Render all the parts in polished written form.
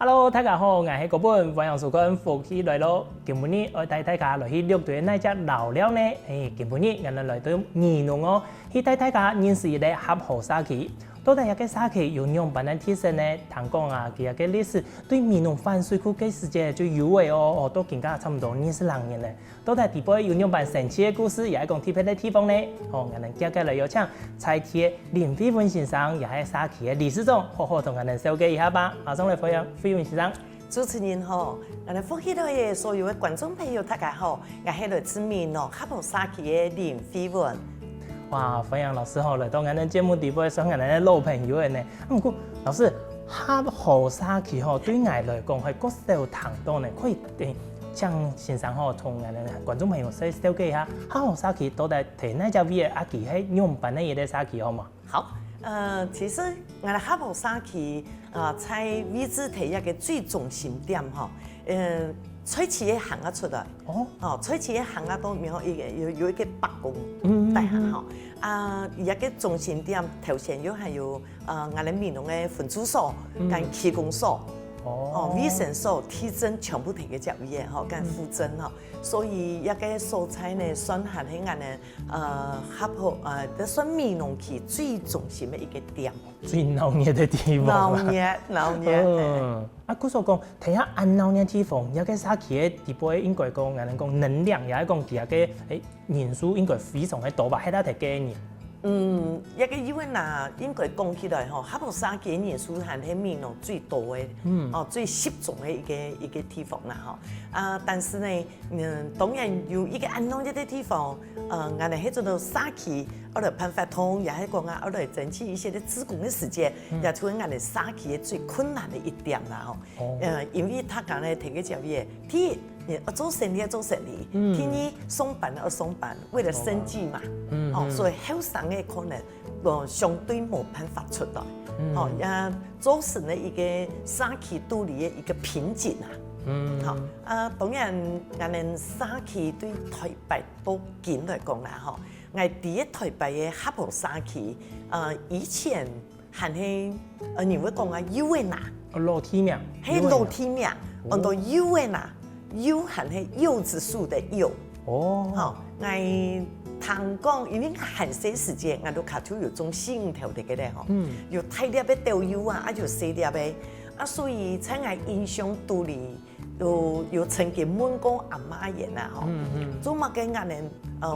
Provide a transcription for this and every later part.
Hello， 大家好，我是嗰本營養師跟福氣來咯。今日我帶大家來去了解哪隻老料呢？今日我哋來到宜農哦，去帶大家認識一個合河沙萁。到底一個沙萁有樣板的特色呢？聽講啊，佢一個歷史對宜農泛水庫嘅世界最有味哦，都更加差唔多20多年咧。到底地背有樣板神奇嘅故事，也係講特別嘅地方呢？我哋接下來有請蔡鐵林飛文先生，也係沙萁嘅理事長，好好同我哋紹介一下吧。馬上來歡迎飛文先生。主持人好，我哋福氣台嘅所有嘅觀眾朋友大家好，我係來自宜農合河沙萁嘅林飛文。哇，飛揚老師好，來到我哋節目地背，算我哋老朋友嘅呢。不過老師，合河沙萁吼對我來講係國小堂多呢，可以請先生吼同我哋觀眾朋友細了解一下，合河沙萁到底睇哪隻味嘅阿萁係樣板嘅一個沙萁好嗎？好，其實我哋合河沙萁在位置睇一個最中心點吼，吹起嘅行啊出來，吹起嘅行啊都有一個白宮大廈吼，一個中心點頭前又係有我哋宜農嘅分駐所、跟區公所、衛生所、體政全部提個交易吼，跟婦政吼，所以一個所在呢，算係喺我哋合河都算宜農區最中心嘅一個點。最鬧熱嘅地方。鬧熱。佢所講睇下安鬧熱地方，一個沙萁嘅地背應該講，我哋講能量，也係講佢嘅人數應該非常嘅多吧？喺度睇幾年。一個因為嗱，應該講起來吼，合河沙萁人數係喺宜農最多嘅，最集中嘅一個地方啦吼。但是呢，當然有一個安鬧熱嘅地方，我哋喺度沙萁，我哋辦法通，也係講我哋爭取一些嘅志工嘅時間，也係我哋沙萁最困難嘅一點啦吼。因為他講咧提個教育，第一，做生意要做生意，第二上班要上班，為了生計嘛，所以後生嘅可能相對冇辦法出來，也造成了一個沙萁處理嘅一個瓶頸啊。當然，我哋沙萁對台北都近來講啦，我第一台北嘅合河沙萁，以前係你會講幼誒哪？老地名，係老地名，按到幼誒哪？柚係柚子樹的柚，我聽講，因為寒暑時節，我都卡住有種杏頭的個咧吼，有大粒的豆柚啊，有細粒的，所以在我印象度裡，有曾經問過阿媽爺啦吼，做乜嘅我哋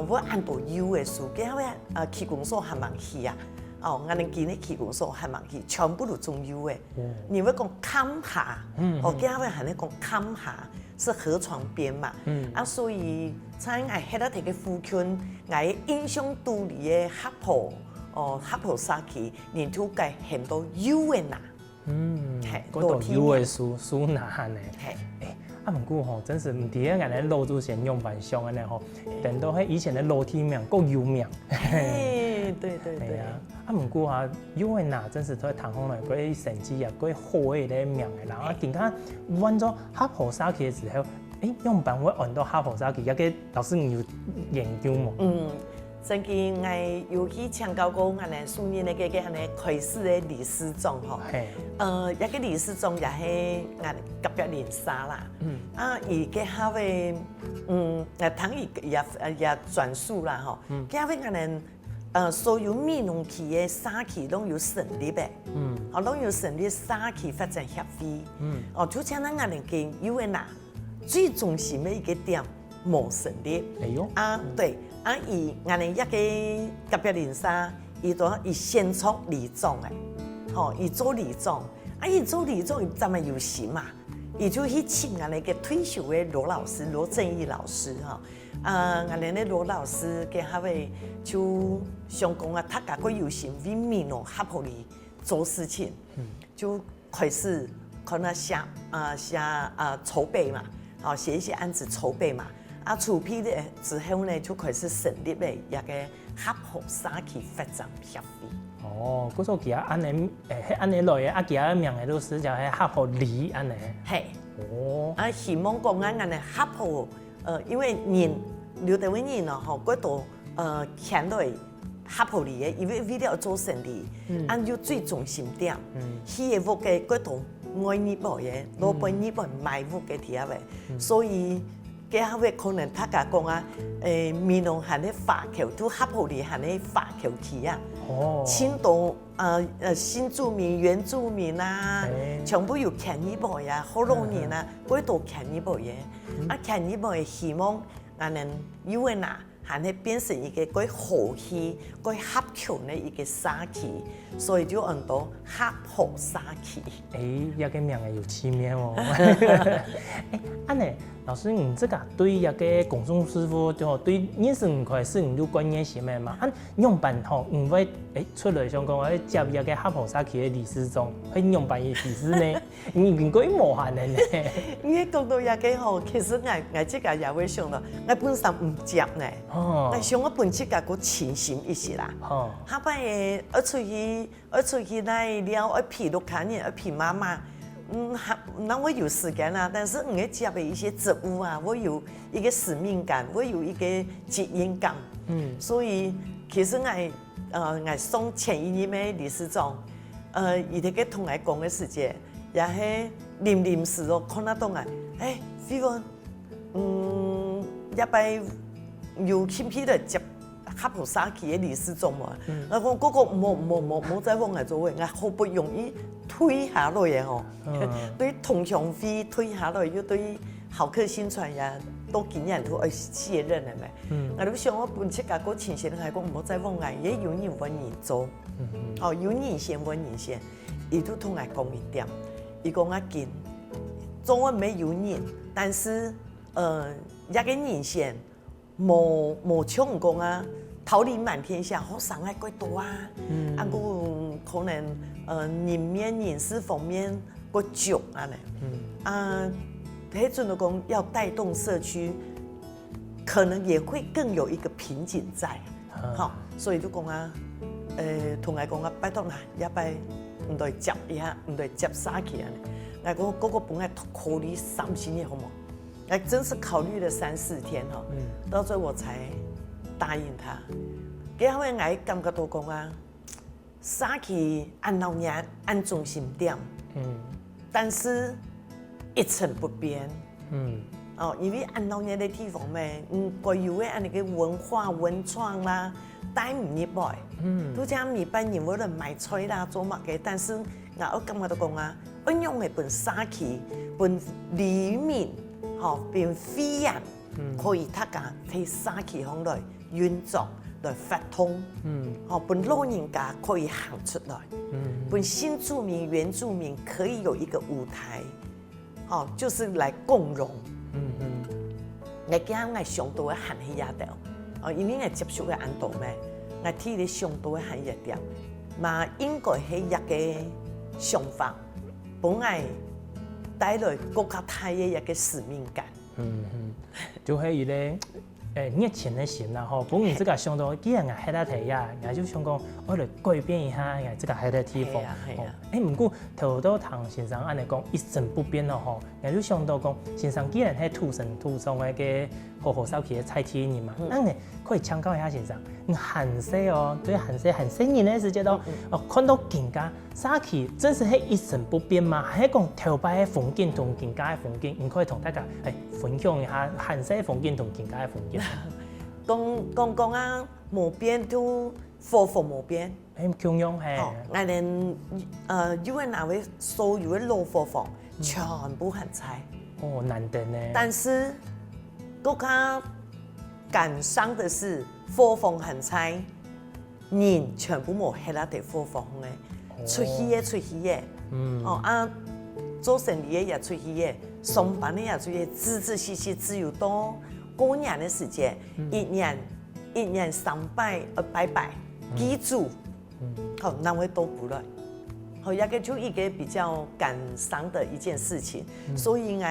我按到柚的樹，佢話區公所還蠻稀啊，我哋見啲區公所還蠻稀，全部都種柚的，你會講坎下，佢話係咧講坎下。是河床邊嘛，所以在我喺度睇個附近，我印象度裡嘅合河沙萁，年頭計很多柚誒哪，嗰度柚誒樹哪呢？唔過吼，真是唔知我哋老祖先樣板上嘅咧吼，等到喺以前嘅老地名夠有名。對。唔過啊，柚誒哪真是在談風來嗰成績啊，嗰好嘅咧名嘅啦。點解揾咗合河沙萁嘅時候，樣板會按到合河沙萁？一個老師你有研究冇？曾經我有去請教過我哋蘇聯嘅個開始嘅理事長吼，一個理事長也係我哋甲表連沙啦，而家下位聽伊也轉述啦吼，家位我哋所有宜農區嘅沙萁都有成立嘅，都有成立沙萁發展協會，就像我哋嘅柚誒哪最中心嘅一個點冇成立，對。我哋一個甲表連沙，伊先做理長誒，伊做理長，伊做理長，伊真係有錢嘛？伊就去請我哋嘅退休嘅羅老師羅正義老師我哋嘅羅老師嘅下位就想講啊，他家個有心為宜農合河裡做事情，就開始可能寫籌備嘛，寫一些案子籌備嘛。籌備咧之後呢，就開始成立咧一個合河沙萁發展協會。嗰時其實安尼安尼來嘅，其他名嘅都是就係合河裡安尼。係。希望講我哋合河因為人留在位人咯，嗰度牽來合乎哩的，因為為了做生意，按照最中心點，佢個屋嘅嗰度愛日本嘅，老闆日本買屋嘅啲啊嘅，所以嘅下位可能他家講啊，面農係啲華僑，都合乎哩係啲華僑去啊，青島新住民、原住民啊，全部有看日本呀，好多年啊，嗰度看日本嘅，看日本嘅希望，能因為嗱。還係變成一個佢和氣、佢合橋的一個沙器，所以就很多合河沙器。一個名嘅有奇妙哦。安尼，老師，你這個對一個工種師傅，就對認識唔塊是唔有觀念係咩嘛？用辦吼，唔會出來想講我接一個合河沙器嘅理事長，去用辦嘅意思呢？應該無限嘅呢。你講到一個吼，其實我這個也會想到，我本身唔接呢。我想我本質個個清醒一些啦。下擺我出去來了，我陪ลูกค้าเนี่ย，我陪媽媽。那我有時間啦，但是我接的一些職務啊，我有一個使命感，我有一個責任感。所以其實我送前一年的理事長，伊哋個同我講嘅時間，也係臨時咯，看得到啊。飛雲，一擺。有興趣來接合河沙器的理事長嘛？我講嗰個冇再往來做位，我好不容易退下來嘅吼，對同鄉會退下來，又對豪客新傳呀，都經驗都卸任了咩？我都想我本質個前線係講冇再往來，也有人揾人做，有人先揾人先，伊都同我講一點，伊講我緊，中文沒有人，但是一個人先。冇像講啊，桃李滿天下，好上海幾多啊？個可能人面人事方面個囧啊呢？迄陣就講要帶動社區，可能也會更有一個瓶頸在，好，所以就講啊，同我講啊，拜託啦，一擺唔對接一下，唔對接沙器啊！我講嗰個本來考慮3-4年好冇？哎，真是考慮了3-4天哈，到最後我才答應他。給後面我感覺到講啊，沙器按老年按中心點，但是一成不變，因為按老年的地方咩，各有嘅按那個文化文創啦，帶唔入來，都講日本人為了賣菜啦做乜嘅，但是我感覺到講啊，運用嘅本沙器本里面。變飛人可以他家喺沙器上來運作來發通，本老人家可以行出來，本新住民原住民可以有一個舞台，就是來共榮。我今日我上到嘅行起一條，因為我接觸嘅安度咩，我睇你上到嘅行一條，嘛應該係一個想法，本來。帶來國家大嘅一個使命感，就係一個熱情的心啦吼。不過這個想到，既然我喺度睇呀，我就想講，我來改變一下我這個喺度地方。不過頭都唐先生按嚟講一成不變咯吼，我就想到講，先生既然係土生土長嘅個合河沙器嘅菜鐵人嘛，那你可以請教一下先生，韓式哦，對韓式人嘅時節都看到更加沙器真是係一成不變嗎？係講頭擺嘅風景同更加嘅風景，你可以同大家分享一下韓式嘅風景同更加嘅風景。講啊，冇變都火風冇變。共用係。我哋因為那位所有嘅老火房全部很菜。難得呢。但是國家感傷的是火房很菜，人全部冇喺那地火房嘅，出去嘅，做生意嘅也出去嘅，上班嘅也出去，仔仔細細只有到過年的時間，一年3拜拜拜，記住，那會都不來，一個就一個比較感傷的一件事情，所以我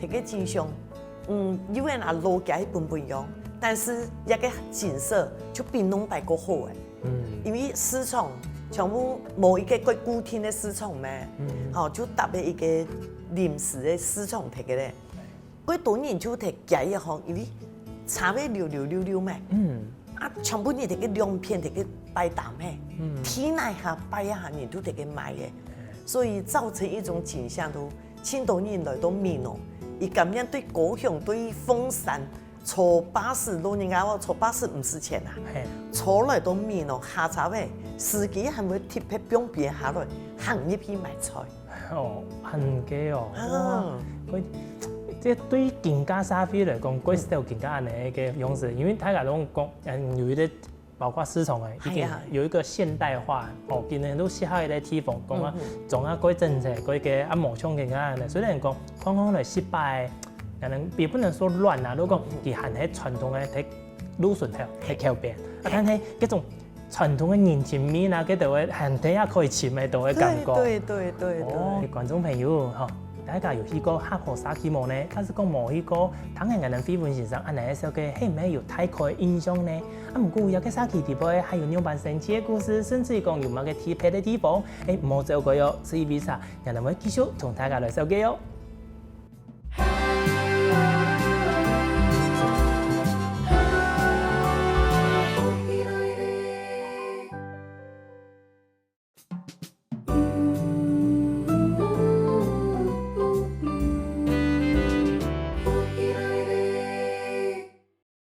睇個景象，因為那路街不一樣，但是一個景色就比農擺過好誒，因為市場全部冇一個固定的市場咩，就搭喺一個臨時的市場睇個咧，嗰多年就睇街一行，因為差別溜咩，全部你得個兩片得個擺檔嘿，天內下擺一下你都得個買嘅，所以造成一種景象都，青島人來到面哦，伊咁樣對高雄對鳳山坐巴士，老人家話坐巴士唔使錢啊，坐來到面哦下閘嘅，司機係會貼喺邊邊下來行入去買菜。哦，很嘅哦，佢即對更加沙飛來講，佢係有更加安尼嘅樣式，因為大家攏講，有一啲包括市場嘅，已經有一個現代化，哦，今年都適合嘅地方，講啊，總啊改政策，改嘅啊無像更加安尼，所以人講，講來失敗，人也不能說亂啊，如果講佢含喺傳統嘅睇魯順條喺橋邊，啊，但係嗰種。傳統嘅人情味啊，嗰度嘅行睇下可以潛喺度嘅感覺。對。哦，觀眾朋友，嗬，大家有去過合河沙溪冇呢？假使講冇去過，當然人飛本先生安尼一首歌，係唔係有太過嘅印象呢？啊，唔過有個沙溪地方還有兩版神奇嘅故事，甚至講有某個特別嘅地方，冇走過喲。所以為啥人哋會繼續同大家來首歌喲？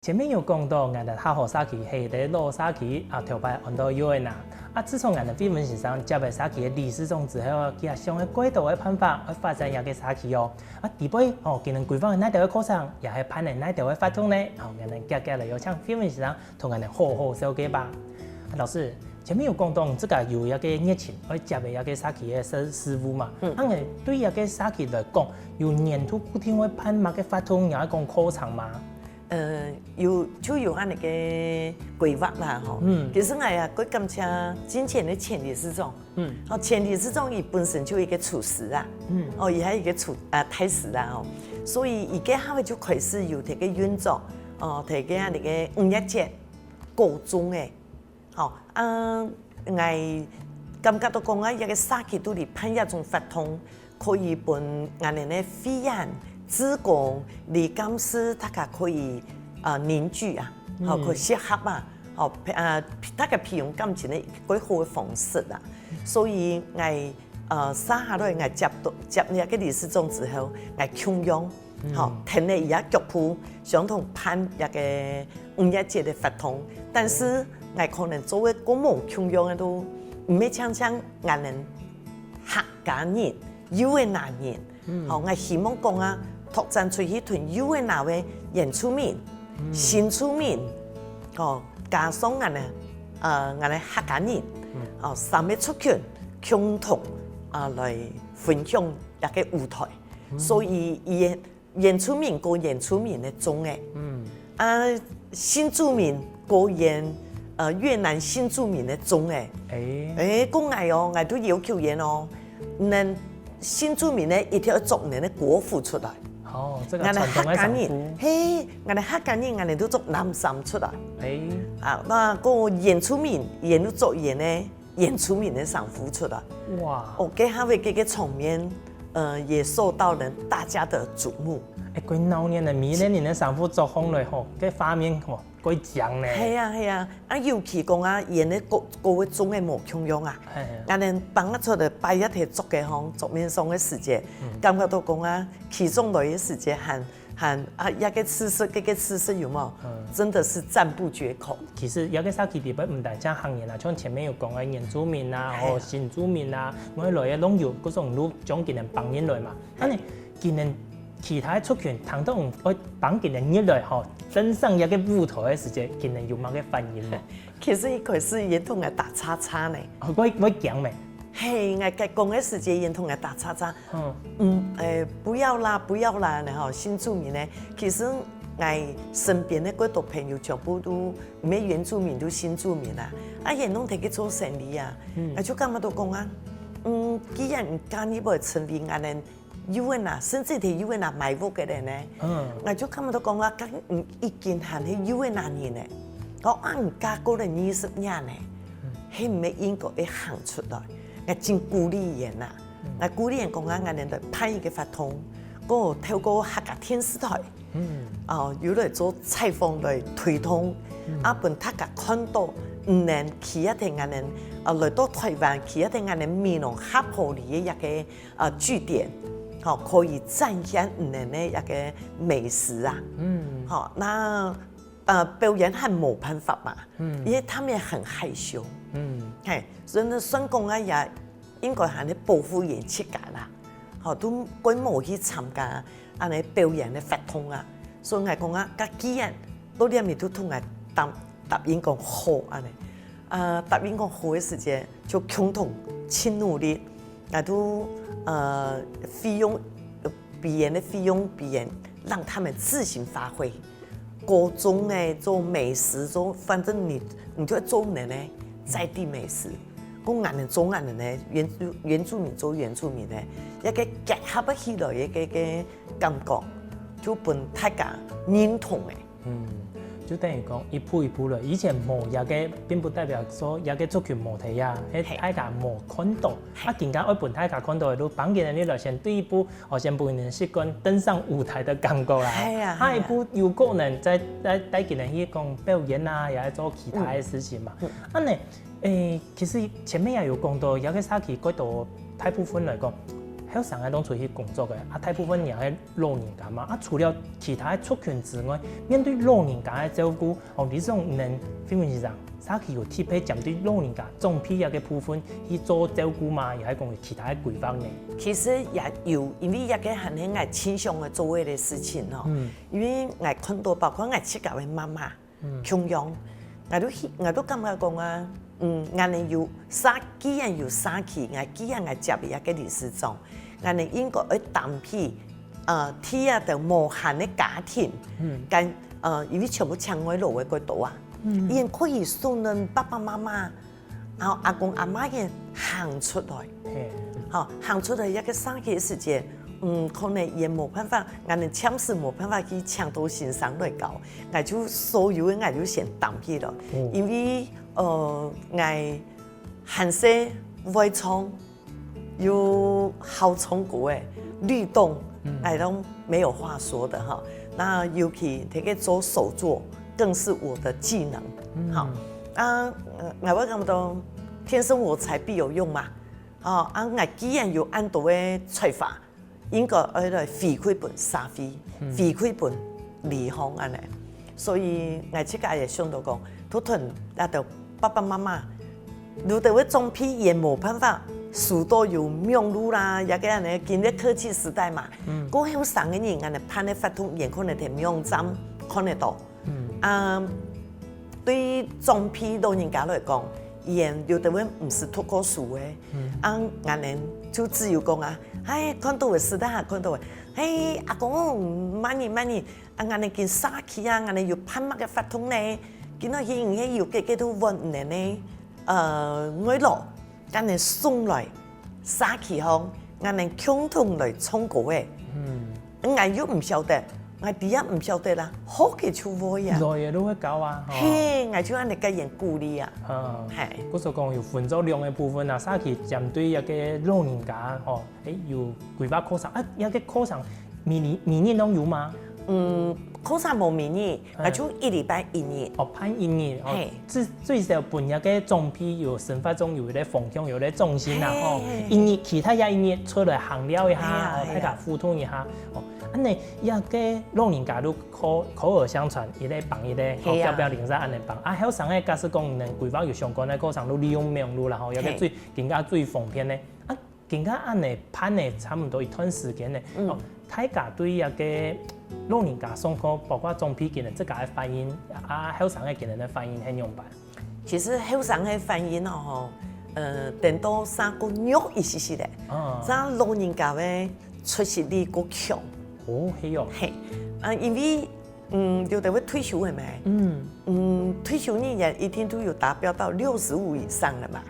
前面有講到，我哋合河沙溪係喺老沙溪啊，頭擺按到有誒啦。啊，自從我哋飛文先生接嚟沙溪嘅歷史中之後，佢也想喺軌道嘅辦法去發展一個沙溪哦。啊，第擺哦，佢能規劃哪條嘅課程，也係判定哪條嘅法通呢？好，我哋接下來有請飛文先生同我哋好好紹介吧。老師，前面有講到，這個有一個熱情去接嚟一個沙溪嘅師傅嘛。啊，我對一個沙溪來講，有年度固定會判乜嘅法通，又係講課程嘛？就有安尼個規劃啦，吼。其實我呀，佢感謝之前的前理事長。前理事長伊本身就一個廚師啊。伊係一個太師啊，吼。所以伊個後尾就開始有啲個運作，提個安尼個五一節高中誒，吼。我感覺到講啊，一個沙溪都嚟判一種法通，可以幫我哋咧飛人。職工、理監師，大家可以凝聚啊，可以結合啊，大家培養感情的幾好嘅方式啊。所以我三下來我接呢個理事長之後，我強養，聽咧伊個腳譜，想同判一個五一節的法通，但是我可能做嘅個冇強養嘅都唔係像我哋客家人、有嘅男人，我希望講啊。拓展出去團有嘅那位原住民、新住民，加上我哋客家人，三個族群共同來分享一個舞台，所以原住民過原住民嘅種誒，新住民過越南新住民嘅種誒，講我都要求人哦，能新住民咧一定要做人嘅國父出來。哦，這個傳統嘅sản婦，嘿，我哋客家人，我哋都做南山出來。那個原住民，也都做原住民嘅產婦出來。哇！給下位這個場面，也受到人大家的矚目。佢老年的米年嘅產婦做紅來吼，個畫面吼，幾強呢？係啊，尤其講啊，演的各位種嘅無窮樣啊，我哋幫我出嚟擺一條竹嘅行，桌面上嘅時節，感覺到講啊，其中來嘅時節含一個吃食，這個吃食有冇？真的是讚不絕口。其實有個沙溪地方唔但只行業啦，像前面有講嘅原住民啊，或新住民啊，我哋來嘅攏有嗰種路將佢哋幫人來嘛，但係佢哋。其他族群談到我幫佢哋入來吼，登上一個舞台嘅時節，佢哋有乜嘅反應咧？其實一開始也同我打叉叉呢。我講咩？係我講嘅時節，也同我打叉叉。不要啦，然後新住民呢，其實我身邊的嗰度朋友全部都唔係原住民，都新住民啦。也攏提去做生意啊。我就咁樣都講啊，既然唔介意要成為我哋。有誒嗱，甚至係有誒嗱買屋嘅人咧，我就咁樣都講啊，咁已經係喺有誒男人咧，我唔嫁過嚟20年咧，係唔係應該要行出來？我真鼓勵人啊，我鼓勵人講啊，我哋來拍一個法通，嗰透過客家電視台，有來做採訪來推動本大家看到能去一啲人來到台灣去一啲人面容合合理嘅一個據點，好可以展現人嘅一個美食啊。好，那表演係冇辦法嘛，因為他們也很害羞。係，所以呢，算講啊也應該係啲保護員設計啦，好都佢冇去參加啊啲表演嘅活動啊，所以我講啊，家既然到啲咪都同我答應講好啊呢，答應講好嘅時間就共同去努力，我都費用表演的費用表演，讓他們自行發揮。各種誒做美食做，反正你就做人呢在地美食，講人哋做人哋呢原住民做原住民呢，一個結合起來一個感覺，就本大家認同誒。就等於講一步一步來，以前冇也個並不代表說也個族群冇睇啊，喺大家冇看到，更加愛本大家看到嘅都幫佢哋呢來先第一步，先不能習慣登上舞台的感覺啦。下一步有可能再帶佢哋去講表演啊，也做其他嘅事情嘛。其實前面也有講到，也個沙期嗰度大部分來講。喺上海攏出去工作嘅，大部分人係老人家嘛。除了其他族群之外，面對老人家嘅照顧，你種人非常之上，沙期有特別針對老人家種皮一個部分去做照顧嘛，又係講其他嘅規劃呢？其實也有，因為一個係我傾向嘅做嘅事情咯。因為我看到包括我自己嘅媽媽，窮養，我都感覺講啊，我哋有沙，既然有沙期，既然我接一個理事長。我哋應該去擔起替啊的無限的家庭，因為全部請我落嘅嗰度啊，伊可以送人爸爸媽媽，然後阿公阿媽嘅行出來，行出來一個生嘅時間，可能也冇辦法，我哋暫時冇辦法去搶到先生來搞，我就所有嘅我就先擔起咯，因為我韓式外廠。有好成果誒，律動，那種沒有話說的哈。那尤其這個做手作，更是我的技能。好，我感覺天生我材必有用嘛。我既然有按到嘅才華，應該來回饋本社會，回饋本離鄉安尼。所以我自己也想到講，都同那個爸爸媽媽，如果會種皮也冇辦法。許多有網路啦，也個人咧，今日科技時代嘛，過後上個人咧，拍咧發通，也可能喺網站看得到。對種皮老人家來講，有的位唔是讀過書嘅，人哋就只有講啊，看到嘅時代看到嘅，阿公慢年，人哋見沙期啊，人哋要拍乜嘅發通咧，見到佢要幾多揾人咧，愛樂。人哋送來沙期行，人哋共同來唱歌嘅。我又唔曉得，我第一唔曉得啦，好嘅出位啊，來嘅都會搞啊。嘿，我就按你個人鼓勵啊。係。嗰時講有分咗兩個部分啊，沙期針對一個老人家，有規劃課程啊，一個課程每年都有嗎？課程冇每年，我就一禮拜一年。拍一年，最少半日嘅種皮有生活中有啲方向，有啲重心啦。一年其他一年出來行了一下，大家互動一下。安尼一個老人家都口耳相傳，一個幫一個，表零散安尼幫。還有上個假使講能規劃有相關嘅課程，都利用網絡啦，有個最更加最方便咧。更加安尼拍咧，差唔多一段時間咧。大家對一個老人家上課，包括種皮技能，這個嘅反應後生嘅技能嘅反應係點辦？其實後生嘅反應等到三個月一時時咧，咱老人家嘅出席率夠強。係哦。係，因為有啲會退休嘅嘛。退休年也一定都有達標到65以上了嘛。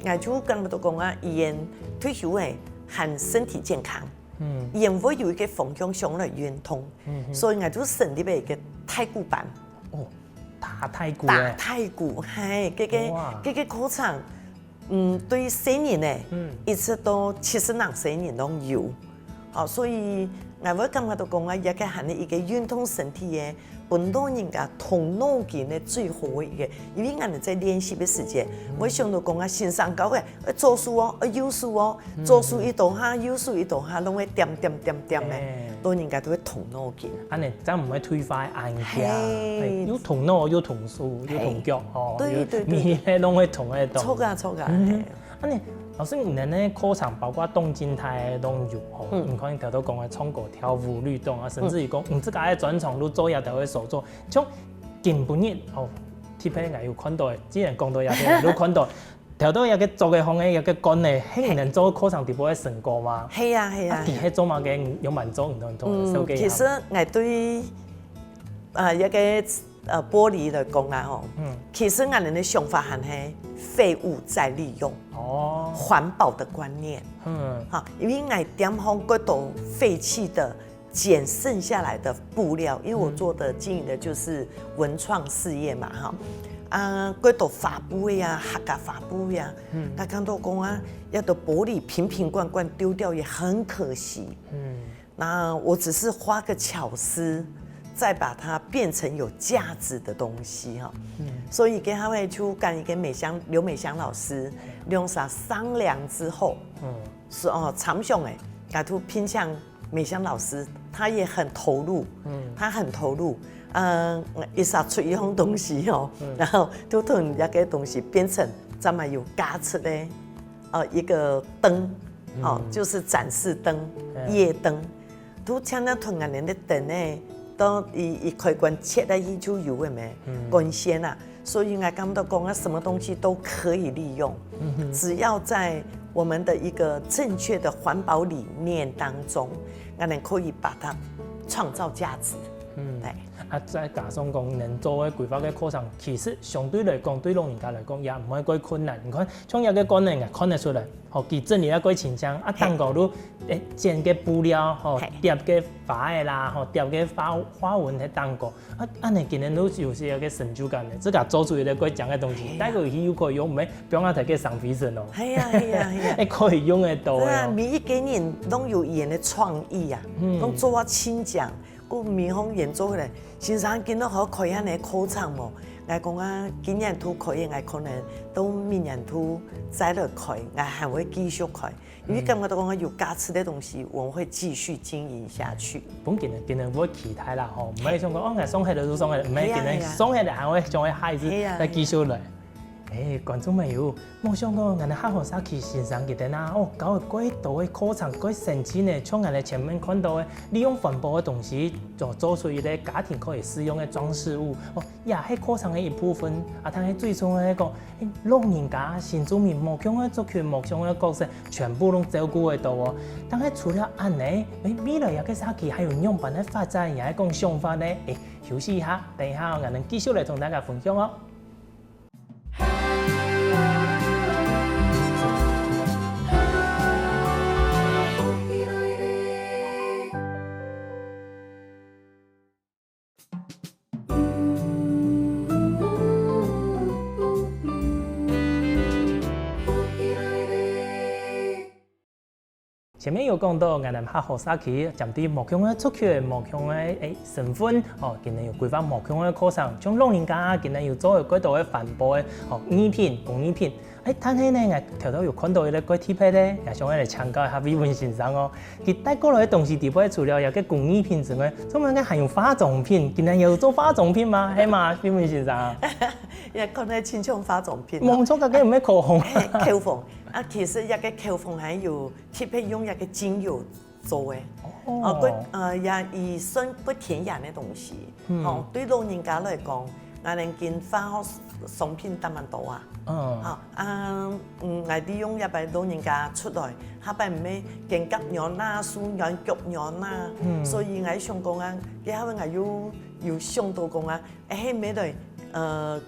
我就跟佢哋講啊，伊退休嘅。很身體健康，因為有一個方向上來運動，所以我就成立了一個太鼓班。打太鼓，係，嗰個課程，對成年咧，一直到70歲年都有，哦，所以我感覺到講啊，也個係一個運動身體嘅，本老人家動腦筋嘅最好嘅一個。因為我哋在練習嘅時間，我想到講啊，先生教嘅，做數哦，有數哦，做數一度下，有數一度下，攏會點嘅，老人家都會動腦筋。安尼真唔會退化硬件，有動腦，有動手，有動腳，哦，你咧攏會動喺度。錯噶。安尼。老師，你哋課程包括動靜態都有哦，你看頭都講嘅唱歌、跳舞、律動啊，甚至於講唔自家嘅專長，你做也都會手做。像近半日哦，貼片我有看到嘅，之前講到有啲都看到，頭都有個做嘅行嘅，有個幹嘅，係能做課程直播嘅成果嘛？係啊。其實做嘛嘅有蠻做唔同手機。其實我對一個玻璃來講啊，吼，其實我哋嘅想法係廢物再利用。環保的觀念，因為我點樣各種廢棄的撿剩下來的布料，因為我做的經營的就是文創事業嘛，各種發布呀、客家發布呀，那看到講啊，要的玻璃瓶瓶罐罐丟掉也很可惜，那我只是花個巧思，再把它變成有價值的東西哈，所以跟他會去跟一個劉美香老師兩啥商量之後，是哦，常想誒，改圖偏向美香老師，他也很投入，他很投入，一啥出一樣東西哦，然後就從一個東西變成咱們有加出的，一個燈，哦，就是展示燈、夜燈，都像那同樣的燈呢。當一開關切在一就有嘅咩貢獻啊，所以我感到講啊，什麼東西都可以利用，只要在我們的一個正確的環保理念當中，我們可以把它創造價值。對。再加上講能做嘅規劃嘅課程，其實相對來講，對老人家來講也唔會過困難。你看，從一個觀念啊，看得出來，哦，佢真係一個親像啊，當個都剪嘅布料，哦，疊嘅花嘅啦，哦，疊嘅花紋喺當個，安尼今年都有些一個成就感嘅，自家做出嚟嘅貴講嘅東西，大家有可以用，唔係不用睇嘅上飛身咯。係啊，可以用得到。每一個人都有伊嘅創意啊，都做啊親講。個面孔演做嚟，先生見到可開下你課程冇？我講啊，今年都可以，我可能都明年都再來開，我還會繼續開。因為感覺到講有價值的東西，我會繼續經營下去。本今年會期待啦，吼，唔係想講哦，我送起嚟就送起嚟，唔係今年送起嚟還會將佢孩子再繼續來。觀眾朋友，我想講，我哋客家社區先生佢哋啊，哦，搞個幾多嘅課程，幾神奇呢？從我哋前面看到嘅，利用環保嘅東西，就做出一個家庭可以使用嘅裝飾物，哦，也係課程嘅一部分。啊，但係最重要係講，老人家、新住民、木匠嘅族群、木匠嘅角色，全部都照顧得到哦。但係除了安尼，未來一個社區還有樣板嘅發展，也係講想法呢？休息一下，等一下我哋繼續嚟同大家分享哦。前面有講到，我哋客家社區針對木匠嘅族群、木匠嘅身份，哦，今日有規劃木匠嘅課程，像老人家今日有做幾多嘅環保嘅哦藝品、工藝品。但係呢，我頭頭有看到一個個貼片咧，也想嚟請教一下偉文先生哦。佢帶過來嘅東西，除咗除了有個工藝品之外，仲有還有化妝品。今日有做化妝品嗎？係嘛，偉文先生？也可能親像化妝品。冇錯，究竟有咩口紅？口紅啊，其實一個口紅係有貼片用一個精油做嘅。也以算不天然嘅東西。哦，對老人家來講，我能見化學商品得蠻多啊。我利用一擺老人家出來，下擺唔咩頸甲樣啦、手樣、腳樣啦，所以我想講啊，佢下擺我有想到講啊，咩來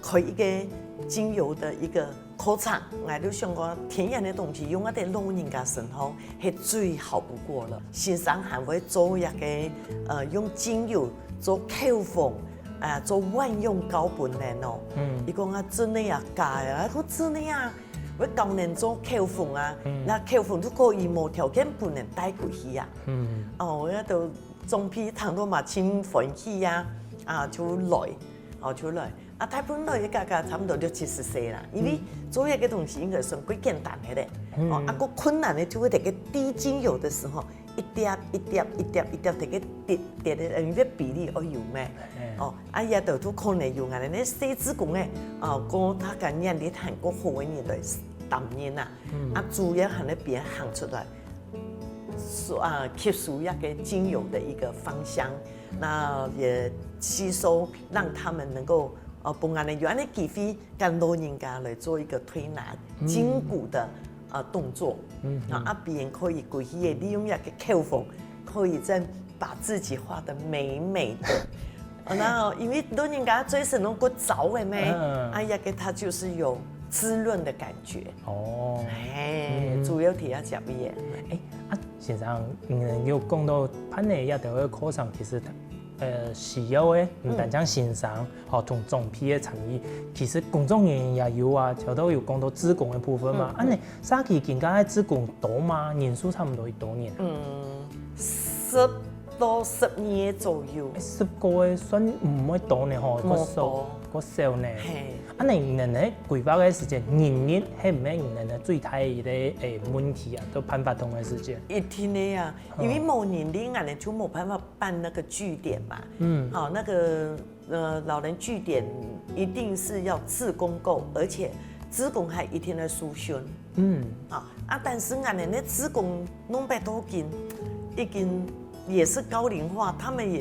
開一個精油的一個課程，我都想講天然的東西用一啲老人家身上係最好不過了。先生還會做一個用精油做口紅。做萬用高本的哦，伊講啊真的呀假呀，我真的呀，要教人做口風啊，那口風都可以無條件不能帶過去啊。我迄度總批談到嘛，真歡喜啊，就來。大部分來嘅價格差唔多60-70歲啦，因為做一個東西應該算幾簡單嘅咧。個困難嘅就會喺個滴精油的時候，一滴，喺個滴的因為比例要有咩？也就都可能用咧細子宮咧，個他個年齡談個好嘅年代10年啦，主要係咧邊行出來，吸收一個精油的一個芳香，那也吸收，讓他們能夠。幫人哋有安尼機會，跟老人家來做一個推拿筋骨的動作，別人可以過去嘅利用一個口風，可以再把自己畫得美美的。然後因為老人家最是能夠早嘅咩，給他就是有滋潤的感覺。主要提下這邊。先生，有講到潘內亞的課上，其實。需要嘅唔單止欣賞，同總批嘅參與，其實工作人員也有啊，就都有講到志工嘅部分嘛。你早期見家嘅志工多嗎？年數差唔多多年？10到12左右。10個嘅算唔會多呢，個少呢。你人咧規劃嘅時間，年係唔係人咧最大嘅問題啊？都辦法同嘅時間。一定的啊，因為冇年齡，俺哋就冇辦法辦那個據點嘛。那個老人據點一定是要志工夠，而且志工還一定要書訓。但是俺哋咧志工弄百多斤，已經也是高齡化，他們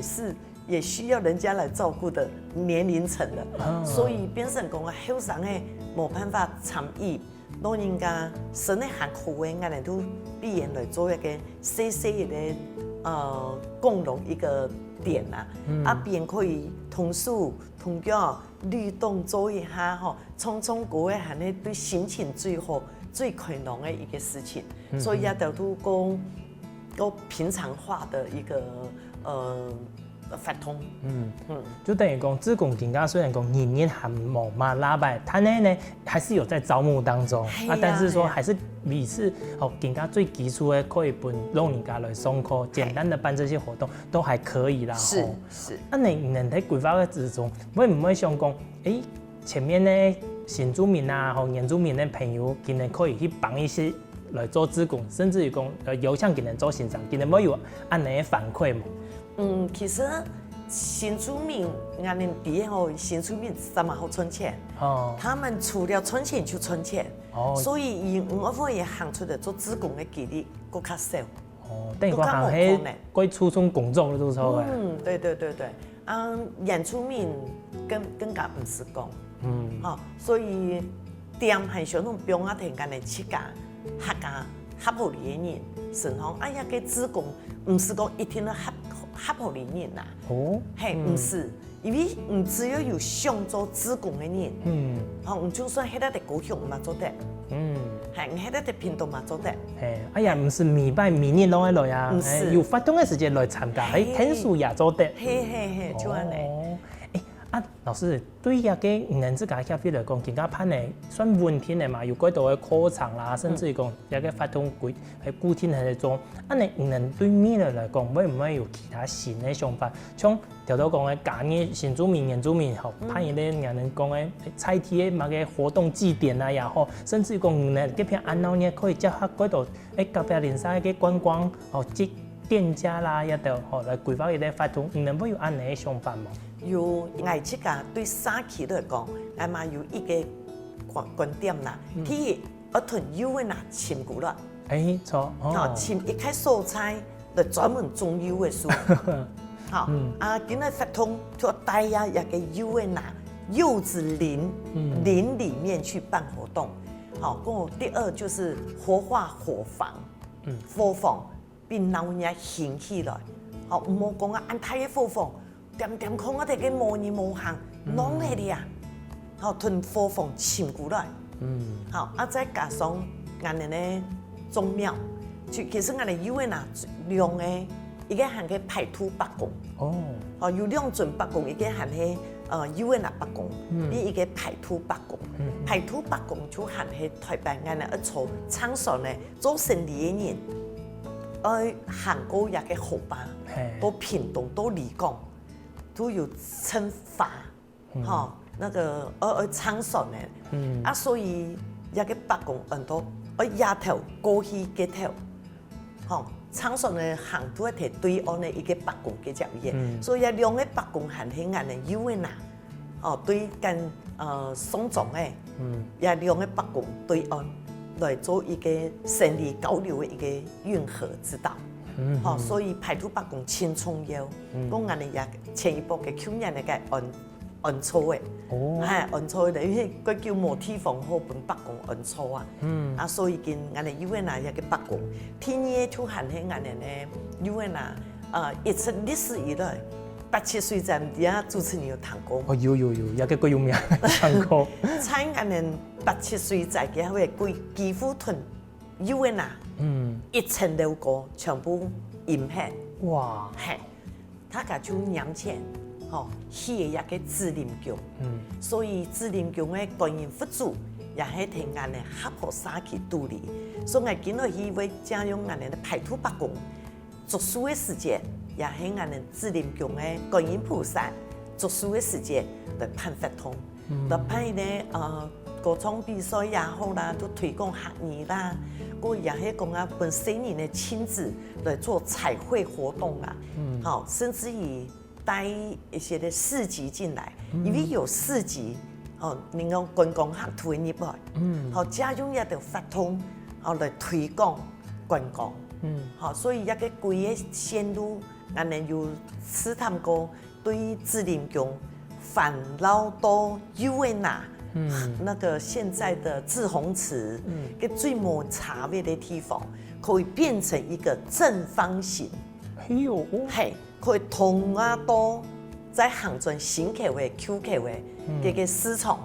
也需要人家來照顧的年齡層了，所以變成講後生誒冇辦法參與，老人家生得還好誒，俺哋都必然來做一個細的共融一個點啊，別人可以同事同腳律動做一下吼，匆匆過誒，係咧對心情最好、最快樂的一個事情，所以也都講個平常化的一個發通，就等於講，志工更加雖然講年還冇嘛拉白，他呢還是有在招募當中但是說還是你是更加最基礎的可以幫老人家來上課，簡單的辦這些活動都還可以啦。是。你在規劃的之中，會唔會想講，前面呢新住民啊，原住民的朋友，今年可以去幫一些來做志工，甚至於講有向今年做欣賞，今年沒有按你的反饋嘛？其實新住民，俺們第一個新住民3萬好存錢，他們除了存錢就存錢，所以我們也行出來做志工的幾率更加少。等於講行喺歸初衷工作的都錯嘅。對，原住民更加唔是講，所以店係想用表亞田間嚟設計客家好理念，甚至個志工唔是講一天都好理念啦，唔是，因為唔只有想做志工嘅人，唔就算喺度高雄嘛做得，喺度屏東嘛做得，唔是每拜每年攏會來啊，有發動嘅時間來參加，天數也做得，就安尼。老師對個人自家協會來講，更加判呢算穩定的嘛，有幾多個課程啦，甚至於講一個發動規係固定喺度做。你人對面的來講，會唔會有其他新的想法？像條頭講嘅假嘅新住民、原住民，判一啲人講嘅菜體嘅某個活動祭典啊也好，甚至於講人這片安老呢可以結合幾多隔壁鄰舍嘅觀光即店家啦一度來規劃一啲發動，人會有安尼嘅想法嗎？有愛這個對社區來講，俺嘛有一個觀點啦。第一，我同幼兒拿簽過啦。錯。簽一開蔬菜，就專門種幼的書。今日發通就帶呀一個幼兒拿柚子林裡面去辦活動。第二就是活化伙房，伙房變老人興起來。唔好講安太嘅伙房。點空我哋嘅模擬模行，弄嚟的啊，同伙房簽過來，再加上俺哋咧種苗，其實俺哋有嘅嗱量嘅，已經行嘅排土8公，有兩樽8公，已經行嘅有的那八公，你一個排土八公，排土八公就含係台北俺哋一做廠商咧做生意嘅人，韓國一個夥伴，到屏東到離港都有懲罰，那個廠商咧，所以一個八公很多，丫頭過去嘅頭，廠商咧行都一條對岸嘅一個八公嘅交易，所以一兩個八公含係俺哋有嘅嗱，對跟松總誒，也兩個八公對岸來做一個生意交流嘅一個運河之道。所以排土八公真重要。講俺哋也前一步嘅去年嘅安操嘅，安操嘅，因為佢叫冇地方好本八公安操啊。所以見俺哋有嘅嗱一個八公，天嘢就含喺俺哋咧有嘅嗱，一直歷史以來，87歲站底下主持人有談過。有，一個有名談過。在俺哋87歲在嘅會歸幾乎屯有嘅嗱。1層樓高全部淹黑，哇！係，他家就兩錢，起一個志林宮，所以志林宮嘅觀音佛祖也係聽俺哋合婆沙去度理，所以我見到佢會將用俺哋的排土八公讀書嘅時間，也係俺哋志林宮嘅觀音菩薩讀書嘅時間來辦法通，來辦咧歌唱比賽也好啦，都推廣學藝啦。我也係講啊，本身人的親子來做彩繪活動啦，好，甚至於帶一些的市集進來，因為有市集，你講觀光客推入來，好，家用也得發通，來推廣觀光，好，所以一個貴嘅線路，俺哋要試探過對志林宮返老到有誒哪。那個現在的滯洪池，個最冇差別的地方，可以變成一個正方形。係，可以通啊多，在杭州新客位、Q 客位，個市場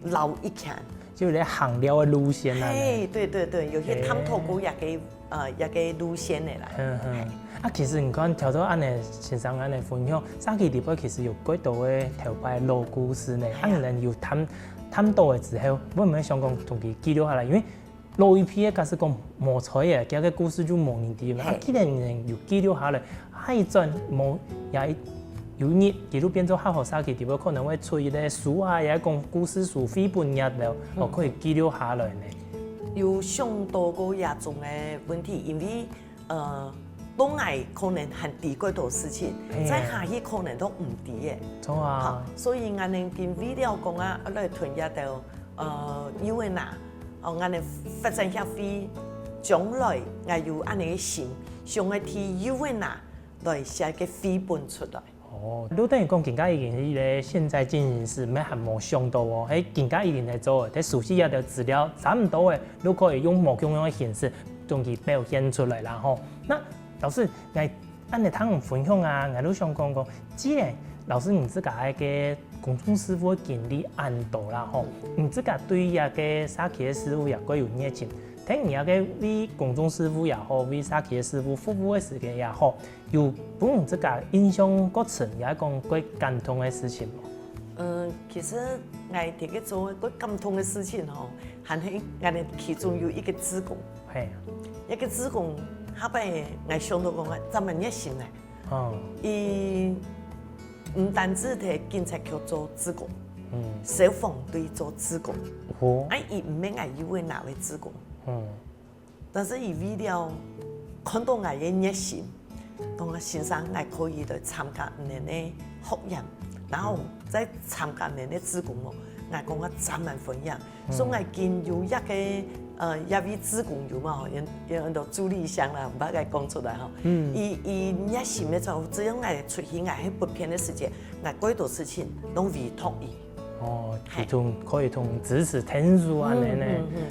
繞一圈，就咧行寮的路線啦。對，有些探討過一個路線的啦。其實你看調到安尼先生安尼分享，三期裡邊其實有幾多嘅頭擺老故事呢？可能有探到嘅之後，我唔係想講同佢記錄下來，因為老一批嘅假使講冇彩嘅，佢個故事就冇人啲啦。既然人有記錄下來，下一陣冇也有日佢都變做合伙三期裡邊可能會出一啲書啊，也講故事書、繪本日了，可以記錄下來呢。有上多個嚴重嘅問題，因為東外可能很低幾多事情，在下一可能都唔低嘅。錯啊！所以我哋見 video 講啊，來屯一到有誒哪，我哋發展協會將來我有安尼嘅心，想要替有誒哪來寫個繪本出來。都等於講更加已經咧，現在進行時咩還冇上到哦，喺更加已經在做，喺熟悉一啲資料差唔多嘅，都可以用模樣嘅形式將佢表現出來啦吼。那老師，我按你聽分享啊，我都想講講，既然老師你自家嘅公眾師傅經歷安多啦吼，你自家對一個沙期嘅師傅也過有熱情，聽你一個為公眾師傅也好，為沙期嘅師傅服務嘅時間也好，有幫你自家印象過深，也講過感動嘅事情冇？其實我哋嘅做過感動嘅事情吼，係喺我哋其中有一個志工，係一個志工。後邊我想到講啊，這麼熱心咧，伊唔單止喺警察局做志工，消防隊做志工，伊唔免係以為哪位志工，但是伊為了看到我嘅熱心，講我先生我可以來參加你嘅學員，然後再參加你嘅志工，我講我10萬分享，所以我見有一個。一位志工有嘛？有到助理箱啦，唔把佢講出來吼。伊熱心嘅做，只要我出去，我喺不偏嘅時間，我幾多事情攏委託伊。可以同支持天數安尼呢，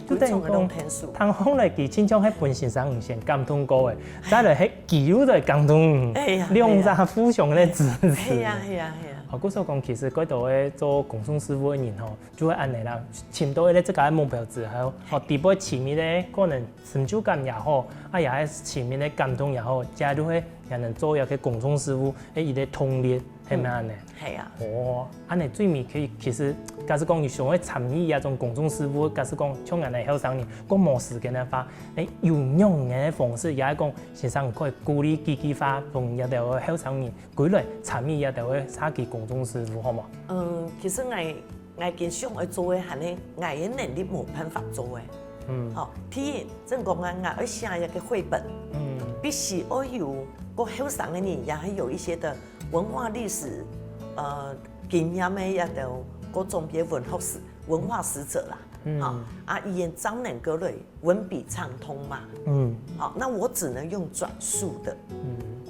就等於講，通常來佢親像喺本身上唔先感動過嘅，再來喺記錄在感動，兩者互相嘅支持。係啊。嗰時候講，其實嗰度嘅做公眾師傅嘅人吼，就會安尼啦，簽到咧即個目標之後，第步前面咧可能成就感也好，也係前面咧感動也好，加都會才能做一個公眾事務，伊個通力係咪安尼？係啊。哦，安尼最尾可以其實，假使講你想要參與一種公眾事務，假使講像安尼後生人，講冇時間嘅話，用用嘅方式，也係講先生可以鼓勵積極化，同一條後生人過來參與一條社區公眾事務，好冇？其實我經常愛做嘅係咧，我嘅能力冇辦法做嘅。好，第一，正講啊，我要寫一個繪本，必須要有個後生嘅人，也係有一些的文化歷史，經驗嘅一條各種別文化使者啦，好，伊言怎能夠來文筆暢通嘛，好，那我只能用轉述的，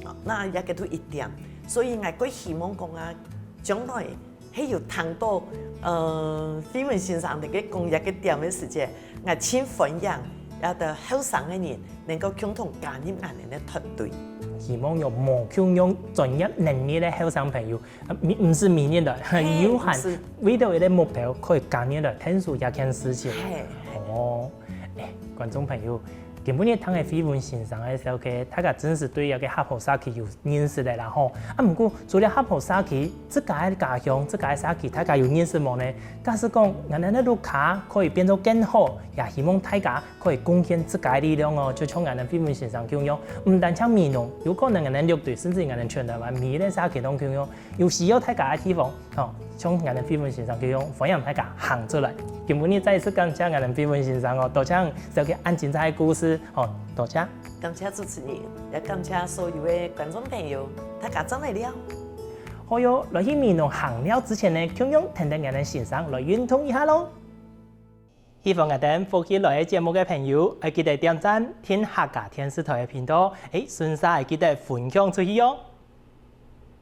好，那也個都一點，所以我個希望講啊，將來係有談到飛文先生哋嘅講一個點嘅時間。我請分享，有的後生嘅人能夠共同加入我哋嘅團隊。希望有無窮用專業能力嘅後生朋友，唔是明年的，很有限，為到一個目標可以加入來聽說一件事情。哦，觀眾朋友。根本你聽嘅飛文先生嘅時候，大家真是對一個合浦社區有認識的啦吼。不過除了合浦社區，自家嘅家鄉、自家嘅社區，大家有認識冇呢？假使講我哋呢路卡可以變做更好，也希望大家可以貢獻自家嘅力量哦。就像我哋飛文先生咁樣，唔單止美濃，有可能我哋綠隊，甚至我哋全台灣每個社區都咁樣，有需要大家嘅地方，像我哋飛文先生咁樣，歡迎大家行出來。根本你再一次感謝我哋飛文先生哦，多謝小嘅安精彩嘅故事。多謝，感謝主持人，也感謝所有的觀眾朋友，大家真嚟了。好喲，來去美濃行了之前呢，同樣聽聽我哋先生來運動一下咯。希望我哋歡喜來節目嘅朋友，記得點讚、聽客家電視台嘅頻道，順勢記得分享出去喲。